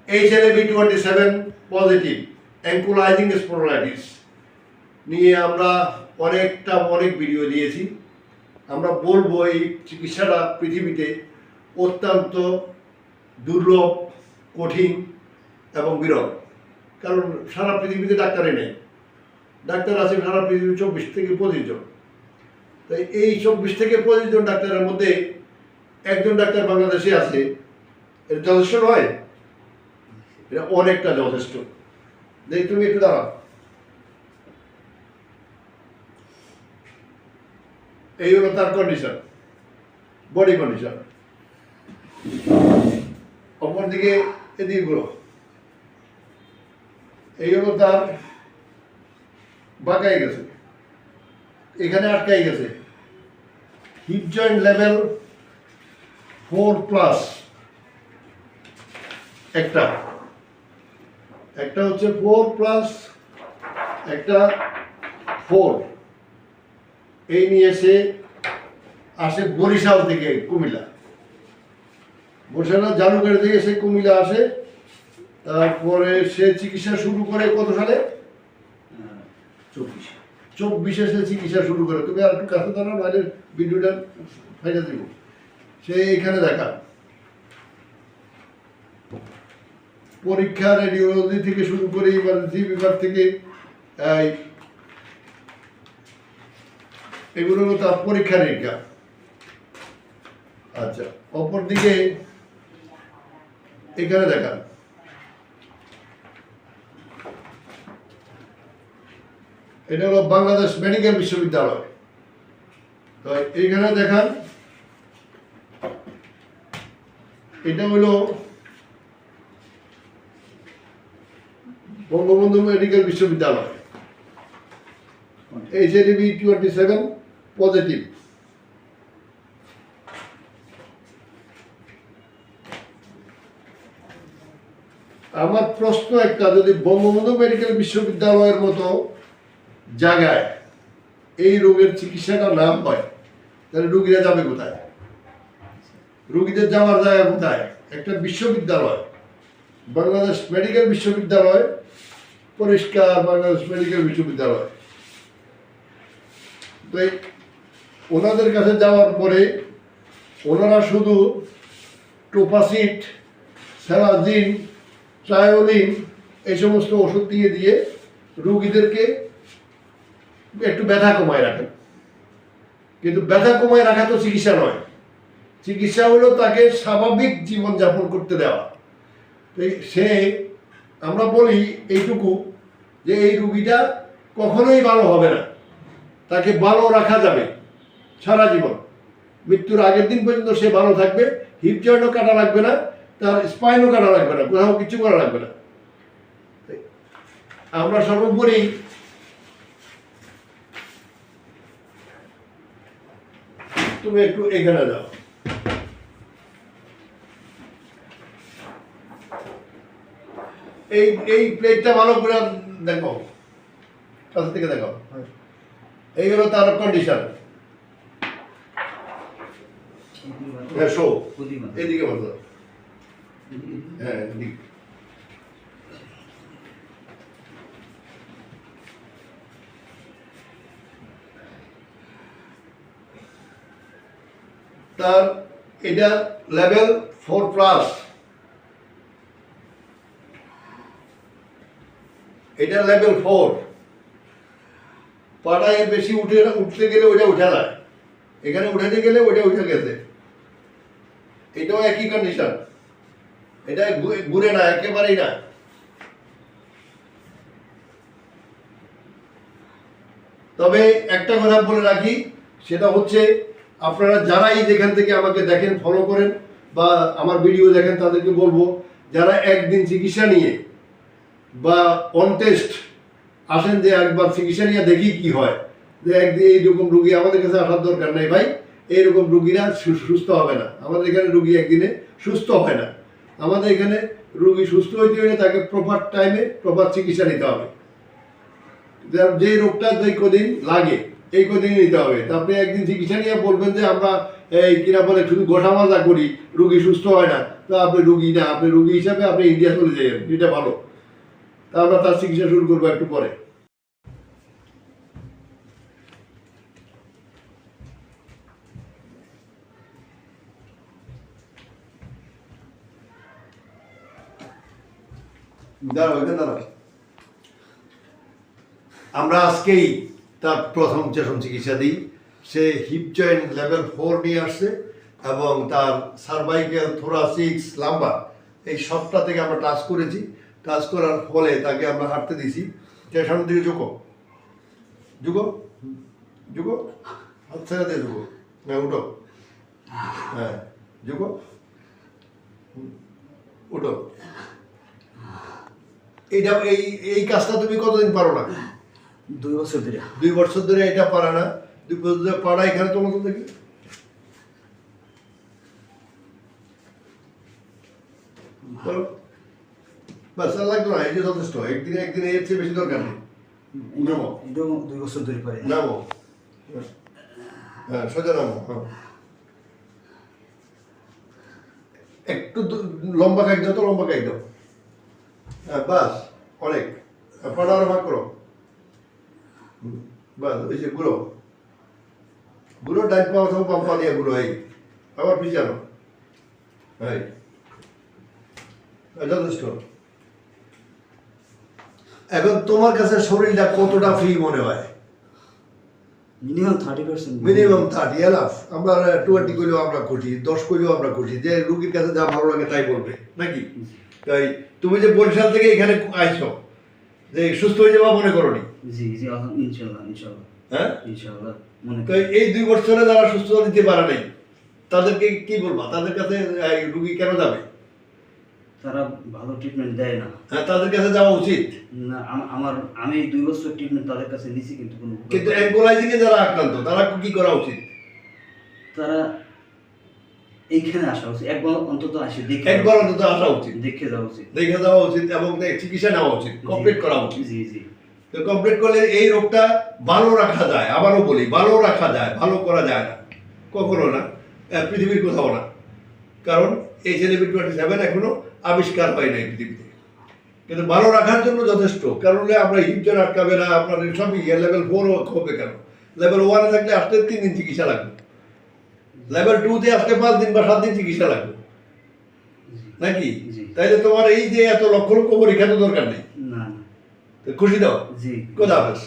HLA-B27 positive অ্যাঙ্কুলাইজিং spondylitis নিয়ে আমরা অনেক ভিডিও দিয়েছি। আমরা বলবো এই চিকিৎসাটা পৃথিবীতে অত্যন্ত দুর্লভ, কঠিন এবং বিরল। কারণ সারা পৃথিবীতে ডাক্তারই নেই, ডাক্তার আছে সারা পৃথিবী 24 থেকে 25 জন। তাই এই 24 থেকে 25 জন ডাক্তারের মধ্যে একজন ডাক্তার বাংলাদেশে আছে, এটা যথেষ্ট নয়? এটা অনেকটা যথেষ্ট। দেখ তুমি একটু দাঁড়াও। এই হলো তার কন্ডিশন, বডি কন্ডিশন। অপরদিকে এদিকে গুলো, এই হলো তার বাঁকাই গেছে, এখানে আটকাই গেছে। হিপ জয়েন্ট লেভেল 4+, একটা হচ্ছে 4+, একটা 4। এই নিয়ে সে আসে বরিশাল থেকে কুমিল্লা, বরিশাল জানুগাড়ি থেকে সে কুমিল্লা আসে। তারপরে সে চিকিৎসা শুরু করে কত সালে? 24 সে চিকিৎসা শুরু করে। তুমি আর একটু কাছে দাঁড়াও, বাইরের ভিডিওটা ফাইটা দিব। সে এখানে দেখা পরীক্ষা, রেডিওলজি থেকে শুরু করে ইমার্জেন্সি বিভাগ থেকে এগুলো হলো তার পরীক্ষা নিরীক্ষা। আচ্ছা, অপরদিকে এখানে দেখান, এটা হলো বাংলাদেশ মেডিকেল বিশ্ববিদ্যালয়। তো এইখানে দেখান, এটা হলো বঙ্গবন্ধু মেডিকেল বিশ্ববিদ্যালয়। HLA-B27 positive. আমার প্রশ্ন একটা, যদি বঙ্গবন্ধু মেডিকেল বিশ্ববিদ্যালয়ের মতো জায়গায় এই রোগের চিকিৎসাটা না হয়, তাহলে রুগীরা যাবে কোথায়? রুগীদের যাওয়ার জায়গা কোথায়? একটা বিশ্ববিদ্যালয়, বাংলাদেশ মেডিকেল বিশ্ববিদ্যালয়, পরিষ্কার বাংলাদেশ মেডিকেল বিশ্ববিদ্যালয়। তো ওনাদের কাছে যাওয়ার পরে ওনারা শুধু টোপাসিট, স্যালাজিন, ট্রায়োলিন এই সমস্ত ওষুধ দিয়ে রুগীদেরকে একটু ব্যথা কমায় রাখেন। কিন্তু ব্যথা কমায় রাখা তো চিকিৎসা নয়। চিকিৎসা হলো তাকে স্বাভাবিক জীবনযাপন করতে দেওয়া। সে, আমরা বলি এইটুকু যে এই রুগীটা কখনোই ভালো হবে না, তাকে ভালো রাখা যাবে সারা জীবন। মৃত্যুর আগের দিন পর্যন্ত সে ভালো থাকবে, হিপ জয়েন্টও কাটা লাগবে না, তার স্পাইনও কাটা লাগবে না, কোথাও কিছু করা লাগবে না। আমরা সর্বোপরি তুমি একটু এখানে যাও, এই প্লেটটা ভালো করে দেখো, কাছ থেকে দেখো। এই হলো তার কন্ডিশন। হ্যাঁ, শো এদিকে বলো। হ্যাঁ, তার এটা লেভেল 4+, এটা লেভেল 4। পাটায় বেশি উঠতে গেলে ওইটা উঠে যায়, এখানে উঠাতে গেলে ওইটা উঠে গেছে। এটাও একই কন্ডিশন, এটা ঘুরে না, একেবারেই না। তবে একটা কথা বলে রাখি, সেটা হচ্ছে আপনারা যারাই যেখান থেকে আমাকে দেখেন, ফলো করেন বা আমার ভিডিও দেখেন, তাদেরকে বলবো, যারা একদিন চিকিৎসা নিয়ে বা অন টেস্ট আসেন, যে একবার চিকিৎসা নিয়ে দেখি কি হয়, যে একদিন এইরকম রুগী আমাদের কাছে আসার দরকার নেই ভাই, এইরকম রুগীরা সুস্থ হবে না। আমাদের এখানে রুগী একদিনে সুস্থ হয় না। আমাদের এখানে রুগী সুস্থ হইতে হলে তাকে প্রপার টাইমে প্রপার চিকিৎসা নিতে হবে। যে রোগটা যে কদিন লাগে এই কদিনই নিতে হবে। তা আপনি একদিন চিকিৎসা নিয়ে বলবেন যে আমরা এই কিনা বলে শুধু গোসা মাজা করি, রুগী সুস্থ হয় না, তো আপনি রুগী না, আপনি রুগী হিসাবে আপনি ইন্ডিয়া চলে যাবেন, এটা ভালো। তা আমরা তার চিকিৎসা শুরু করবো একটু পরে। দাঁড়াও, এখানে দাঁড়াও। আমরা আজকেই তার প্রথম সেশন চিকিৎসা দিই। সে হিপ জয়েন্ট লেভেল 4 নিয়ে আসছে এবং তার সার্ভাইকেল, থোরাসিক্স, লাম্বার এই সবটা থেকে আমরা টাচ করেছি। টাচ করার ফলে তাকে আমরা হাঁটতে দিছি। সামনের দিকে ঝুঁকো, ঝুঁকো, ঝুঁকো, হাত ছেড়ে দিয়ে ঝুঁকো, হ্যাঁ উঠো, হ্যাঁ ঝুঁকো, উঠো। এইটা এই এই কাজটা তুমি কতদিন পারো না? 2 বছর ধরে। 2 বছর ধরে এটা পারা না। 2 বছর ধরে পারা। এখানে তোমার তো দেখি বাস, আর লাগতো না, এই যে যথেষ্ট। একদিনে এর চেয়ে বেশি দরকার নেই। নামো, এটাও 2 বছর ধরে পারি। নামো, হ্যাঁ সোজা নামো, হ্যাঁ একটু লম্বা কাজ দাও তো, লম্বা কাজ দাও, হ্যাঁ বাস অনেক। পাড়া আরো ভাগ করো, বাস। ওই যে ঘুরো, ঘুরো, ডাইন পা অথবা বাম পা দিয়ে ঘুরো, এই আবার পিছানো, এই যথেষ্ট। এখন তোমার কাছে শরীরটা কতটা ফ্রি মনে হয়? মিনিমাম 30%। মিনিমাম 30 এলাফ। আমরা 20 করলেও আমরা খুশি, 10 করলেও আমরা খুশি। যে রুগীর কাছে যা ভালো লাগে তাই বলবে নাকি? তাই তুমি যে বরিশাল থেকে এখানে আইছো, যে সুস্থ হয়ে যাওয়া মনে করো নি? জি জি, ইনশাআল্লাহ ইনশাআল্লাহ। হ্যাঁ ইনশাআল্লাহ মনে তো এই 2 বছরে যারা সুস্থ দিতে পারে নাই, তাদেরকে কি বলবা? তাদের কাছে রুগী কেন যাবে? তারা ভালো ট্রিটমেন্ট দেয় না। হ্যাঁ, তাদের কাছে যাওয়া উচিত। না, আমি 2 বছর ট্রিটমেন্ট তাদের কাছে নিছি, কিন্তু কোনো কিন্তু অ্যাঙ্কোলাইজিং এ যারা আক্রান্ত, তারা কি করা উচিত? তারা এইখানে আসা উচিত, একবার অন্তত আসে দেখে, একবার অন্তত আসা উচিত, দেখে যাওয়া উচিত, দেখে যাওয়া উচিত এবং চিকিৎসা নেওয়া উচিত, কমপ্লিট করা উচিত। জি জি। তো কমপ্লিট করলে এই রোগটা ভালো রাখা যায়। আবারও বলি, ভালো রাখা যায়, ভালো করা যায় না, কখনো না, পৃথিবীর কোথাও না। কারণ HLA-B27 এখনো আবিষ্কার হয় নাই পৃথিবীতে। কিন্তু ভালো রাখার জন্য যথেষ্ট। কারণ আমরা হিপ জয়েন্ট আটকাবে না, আপনার সবই লেভেল 4 হবে কেন? লেভেল 1 এ থাকলে আসতে 3 দিন চিকিৎসা লাগবে, লেভেল 2 তে আসতে 5 দিন বা 7 দিন চিকিৎসা লাগবে নাকি? তাইলে তোমার এই যে এত লক্ষ লক্ষ পরীক্ষা তো দরকার নেই। না না। খুশি দাও। জি, খোদা হাফেজ।